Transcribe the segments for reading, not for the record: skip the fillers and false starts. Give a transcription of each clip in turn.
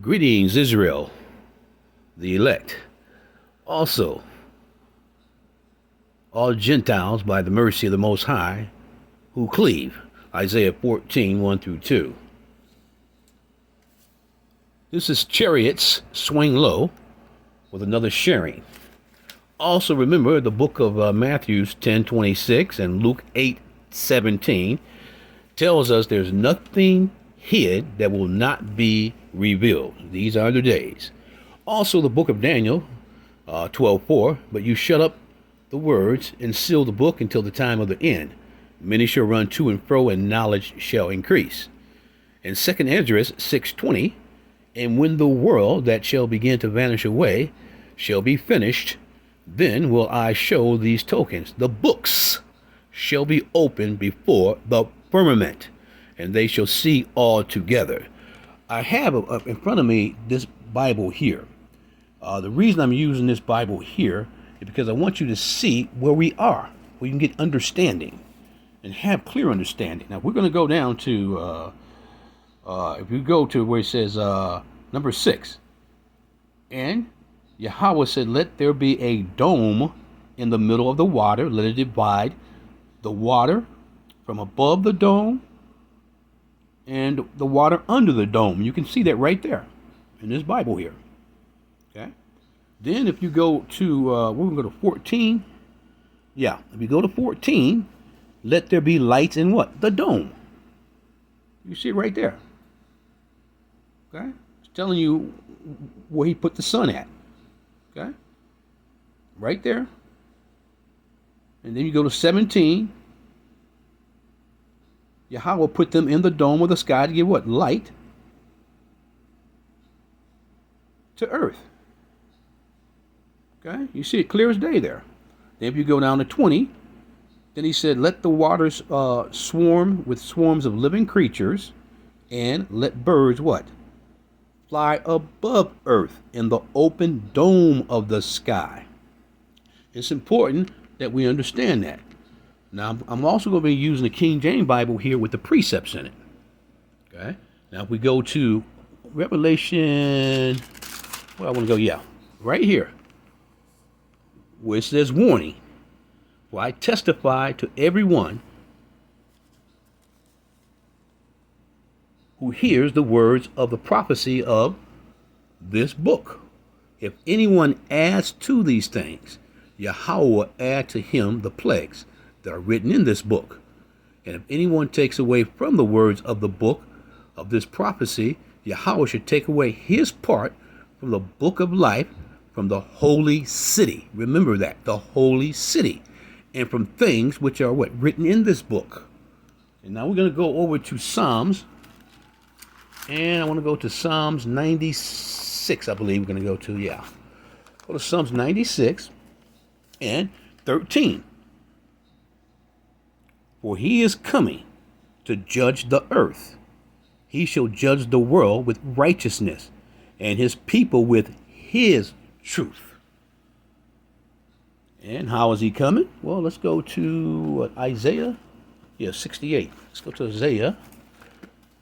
Greetings, Israel, the elect. Also, all Gentiles by the mercy of the Most High who cleave. Isaiah 14, 1 through 2. This is Chariots Swing Low with another sharing. Also, remember the book of Matthew 10:26 and Luke 8:17 tells us there's nothing hid that will not be revealed. These are the days. Also, the book of Daniel 12:4, but you shut up the words and seal the book until the time of the end. Many shall run to and fro, and knowledge shall increase. And 2nd Esdras 6:20, and when the world that shall begin to vanish away shall be finished, then will I show these tokens. The books shall be opened before the firmament, and they shall see all together. I have in front of me this Bible here. The reason I'm using this Bible here is because I want you to see where we are, where you can get understanding and have clear understanding. Now, we're going to go down to, if you go to where it says number 6, and Yahweh said, let there be a dome in the middle of the water. Let it divide the water from above the dome and the water under the dome. You can see that right there in this Bible here. Okay. Then if you go to, we're going to go to 14. Yeah, if you go to 14, let there be lights in what? The dome. You see it right there. Okay. It's telling you where he put the sun at. Okay. Right there. And then you go to 17. Yahweh put them in the dome of the sky to give what? Light to earth. Okay. You see it clear as day there. Then if you go down to 20, then he said, let the waters swarm with swarms of living creatures, and let birds what? Fly above earth in the open dome of the sky. It's important that we understand that. Now, I'm also going to be using the King James Bible here with the precepts in it. Okay. Now, if we go to Revelation, where I want to go, yeah, right here, where it says warning. For I testify to everyone who hears the words of the prophecy of this book. If anyone adds to these things, Yahweh will add to him the plagues that are written in this book. And if anyone takes away from the words of the book of this prophecy, Yahweh should take away his part from the book of life, from the holy city. Remember that, the holy city. And from things which are what? Written in this book. And now we're going to go over to Psalms. And I want to go to Psalms 96, I believe we're going to go to, yeah. Go to Psalms 96 and 13. For he is coming to judge the earth. He shall judge the world with righteousness, and his people with his truth. And how is he coming? Well, let's go to Isaiah. Yeah, 68. Let's go to Isaiah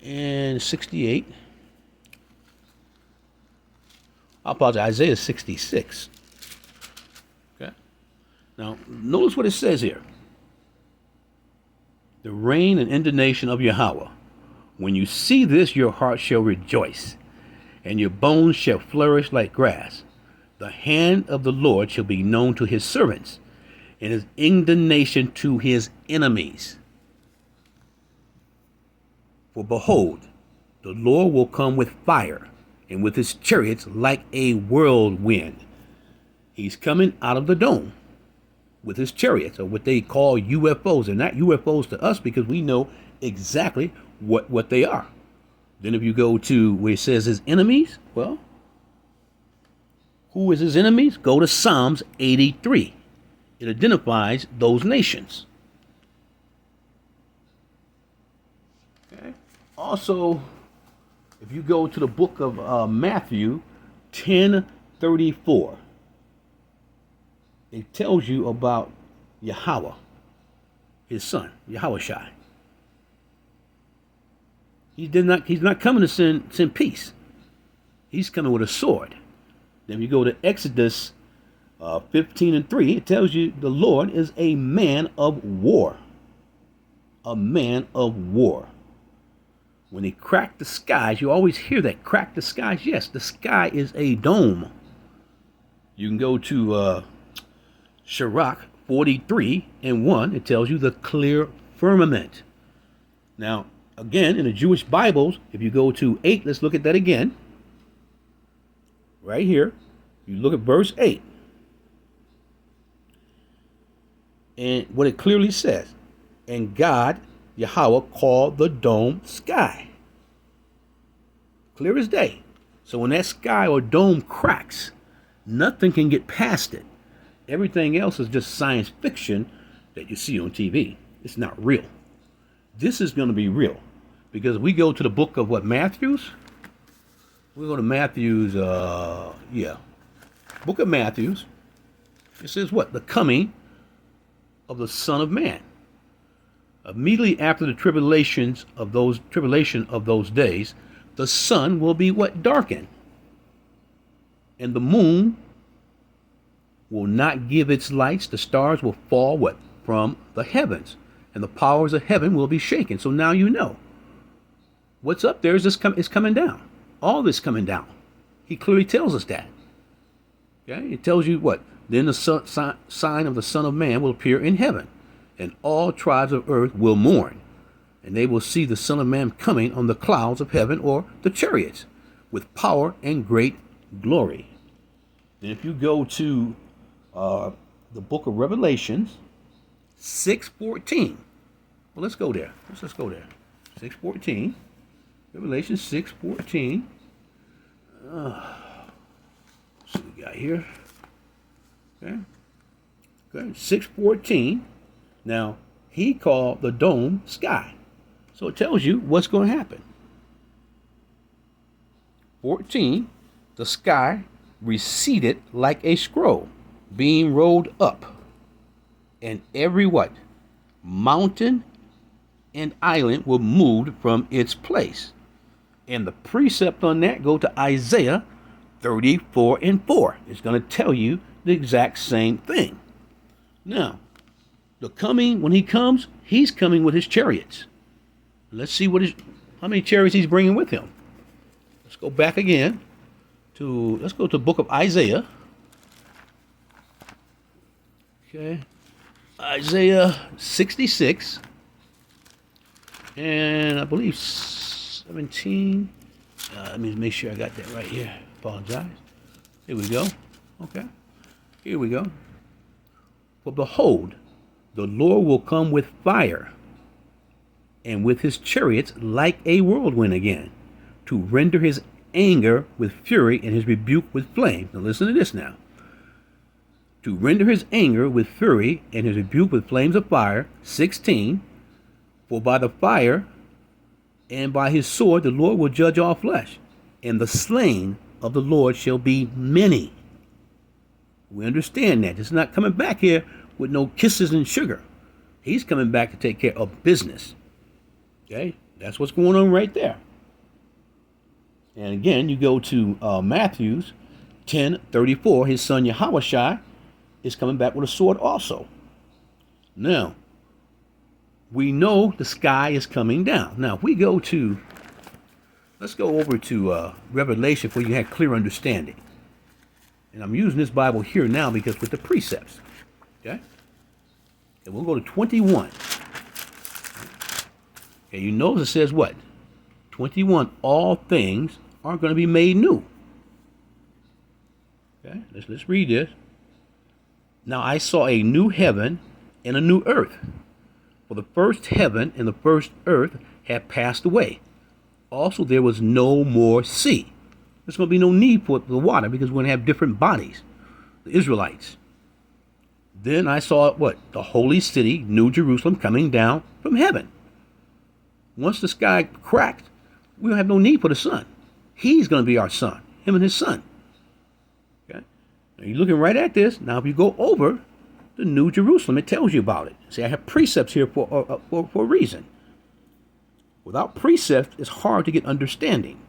and 68. I apologize. Isaiah 66. Okay. Now, notice what it says here. The reign and indignation of Yahweh. When you see this, your heart shall rejoice, and your bones shall flourish like grass. The hand of the Lord shall be known to his servants, and his indignation to his enemies. For behold, the Lord will come with fire, and with his chariots like a whirlwind. He's coming out of the dome with his chariots, or what they call UFOs. They're not UFOs to us because we know exactly what they are. Then if you go to where it says his enemies, well, who is his enemies? Go to Psalms 83. It identifies those nations. Okay. Also, if you go to the book of Matthew 10:34, it tells you about Yahweh, his son, Yahushua. He's not coming to send peace. He's coming with a sword. Then you go to Exodus 15:3. It tells you the Lord is a man of war. A man of war. When he cracked the skies, you always hear that, crack the skies. Yes, the sky is a dome. You can go to Sirach 43:1. It tells you the clear firmament. Now, again, in the Jewish Bibles, if you go to 8, let's look at that again. Right here, you look at verse 8. And what it clearly says, and God, Yahweh, called the dome sky. Clear as day. So when that sky or dome cracks, nothing can get past it. Everything else is just science fiction that you see on TV. It's not real. This is going to be real. Because we go to the book of what, Matthews? We go to Matthews, book of Matthews. It says what? The coming of the Son of Man. Immediately after the tribulation of those days, the sun will be what? Darkened. And the moon will not give its lights. The stars will fall what? From the heavens. And the powers of heaven will be shaken. So now you know. What's up there is coming down. All this coming down. He clearly tells us that. Okay? It tells you what? Then the sign of the Son of Man will appear in heaven, and all tribes of earth will mourn, and they will see the Son of Man coming on the clouds of heaven, or the chariots, with power and great glory. And if you go to the book of Revelations 6:14, well, let's go there. Let's go there. 6:14. Revelation 6:14. See what we got here. Okay. 6:14. Now, he called the dome sky. So it tells you what's going to happen. 14. The sky receded like a scroll being rolled up. And every what? Mountain and island were moved from its place. And the precept on that, go to Isaiah 34:4. It's going to tell you the exact same thing. Now, when he comes, he's coming with his chariots. Let's see how many chariots he's bringing with him. Let's go back again let's go to the book of Isaiah. Okay. Isaiah 66. And I believe 17. Let me make sure I got that right here. Apologize. Here we go. Okay. Here we go. For behold, the Lord will come with fire, and with his chariots like a whirlwind again, to render his anger with fury and his rebuke with flame. Now listen to this now. To render his anger with fury and his rebuke with flames of fire. 16. For by the fire and by his sword the Lord will judge all flesh, and the slain of the Lord shall be many. We understand that. It's not coming back here with no kisses and sugar. He's coming back to take care of business. Okay? That's what's going on right there. And again, you go to Matthews 10:34. His son Yahushua is coming back with a sword also. Now, we know the sky is coming down. Now, if we let's go over to Revelation where you have clear understanding. And I'm using this Bible here now because with the precepts. Okay? And we'll go to 21. Okay, you notice it says what? 21, all things are going to be made new. Okay, let's read this. Now I saw a new heaven and a new earth. For the first heaven and the first earth had passed away. Also there was no more sea. There's going to be no need for the water because we're going to have different bodies. The Israelites. Then I saw what? The holy city, New Jerusalem, coming down from heaven. Once the sky cracked, we don't have no need for the sun. He's going to be our sun, him and his son. Okay? Now you're looking right at this. Now if you go over the New Jerusalem, it tells you about it. See, I have precepts here for a reason. Without precepts, it's hard to get understanding.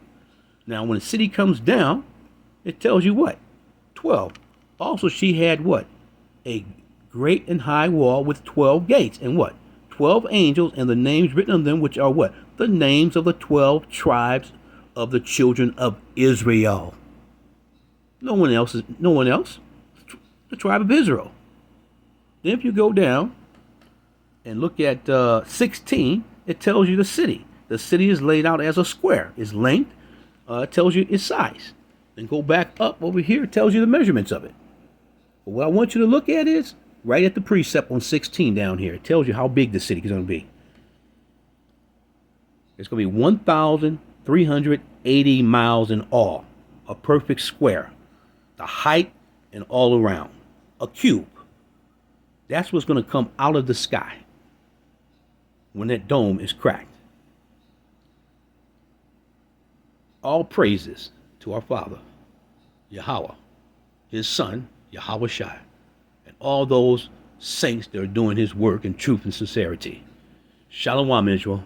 Now, when the city comes down, it tells you what? 12. Also, she had what? A great and high wall with 12 gates. And what? 12 angels, and the names written on them, which are what? The names of the 12 tribes of the children of Israel. No one else. The tribe of Israel. Then if you go down and look at 16, it tells you the city. The city is laid out as a square. Its length tells you its size. Then go back up over here, it tells you the measurements of it. But what I want you to look at is right at the precept on 16 down here. It tells you how big the city is going to be. It's going to be 1,380 miles in all. A perfect square. The height and all around. A cube. That's what's going to come out of the sky when that dome is cracked. All praises to our Father, Yahweh, His Son, Yahweh Shai, and all those saints that are doing His work in truth and sincerity. Shalom, Israel.